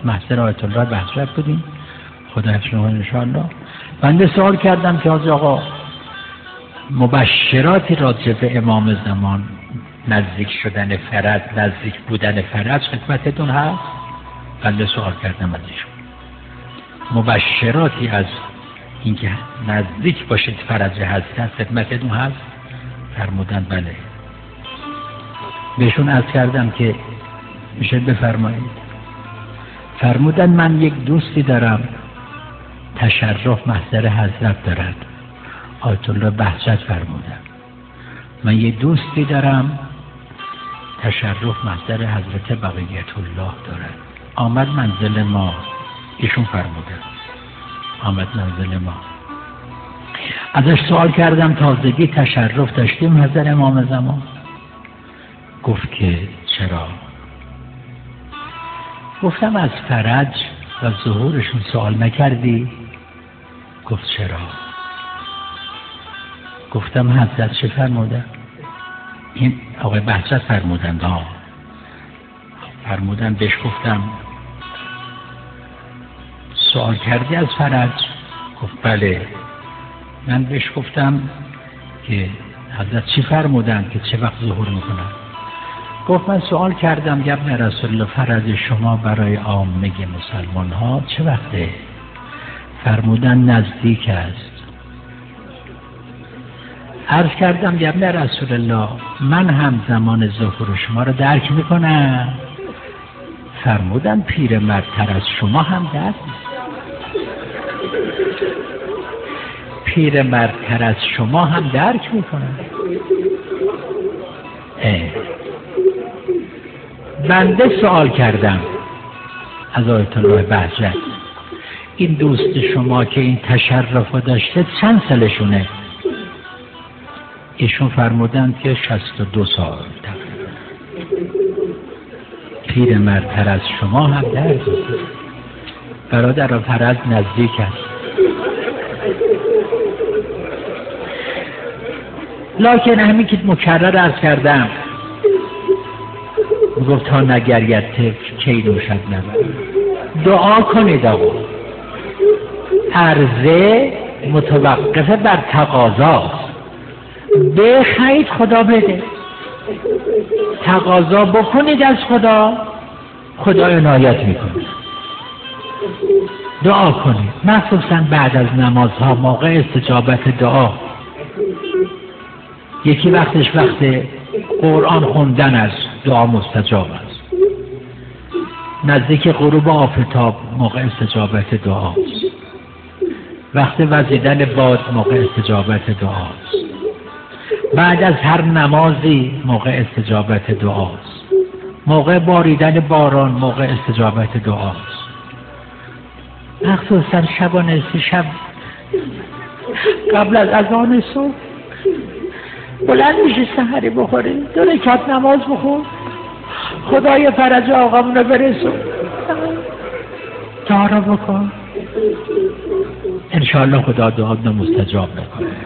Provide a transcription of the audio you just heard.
محضر آیت الله بهجت بودیم، خدا حفظشون انشاءالله. بنده سوال کردم که حاج آقا مبشراتی راجع به امام زمان، نزدیک شدن فرج، نزدیک بودن فرج خدمتتون هست؟ بنده سوال کردم از ایشون مبشراتی از اینکه نزدیک باشید فرج هستن خدمتتون هست؟ فرمودن بله. بهشون عرض کردم که میشه بفرمایید؟ فرمودن من یک دوستی دارم تشرف محضر حضرت دارد. آیت الله بهجت فرمودن من یک دوستی دارم تشرف محضر حضرت بقیت الله دارد. آمد منزل ما، ایشون فرمودن آمد منزل ما. ازش سوال کردم تازگی تشرف داشتیم حضرت امام زمان؟ گفت که چرا؟ گفتم از فرج و ظهورشون سوال نکردی؟ گفت چرا؟ گفتم حضرت چه فرمودن؟ این آقای بهجت فرمودن. فرمودن بهش گفتم سوال کردی از فرج؟ گفت بله. من بهش گفتم که حضرت چی فرمودن که چه وقت ظهور میکنن؟ گفت من سوال کردم یا ابن رسول الله فرج شما برای عامه مسلمان ها چه وقته؟ فرمودن نزدیک است. عرض کردم یا ابن رسول الله من هم زمان ظهور شما رو درک میکنم. فرمودن پیرمردتر از شما هم درک پیرمردتر از شما هم درک میکنم. بنده سوال کردم از آیت الله بهجت این دوست شما که این تشرف داشته چند سالشونه؟ ایشون فرمودن که 62 سال. پیرمردتر از شما هم درک برادر فرج نزدیک است. لکن همین که مکرر عرض کردم گفت تا نگرید طفل کی نوشد نبرد. دعا کنید آقا. عرضه متوقفه بر تقاضاست. بخواید خدا بده، تقاضا بکنید از خدا، خدا عنایت میکنه. دعا کنید مخصوصا بعد از نمازها موقع استجابت دعا. یکی وقتش وقت قرآن خوندن است، دعا مستجاب است. نزدیک غروب آفتاب موقع استجابت دعاست. وقت وزیدن باد موقع استجابت دعاست. بعد از هر نمازی موقع استجابت دعاست. موقع باریدن باران موقع استجابت دعاست. مخصوصا شبانه شب قبل از اذان صبح بلند میشه سحری بخوری، 2 رکعت نماز بخور، خدای فرج آقامون رو برسون، دعا رو بکن، انشاءالله خدا دعا رو مستجاب میکنه.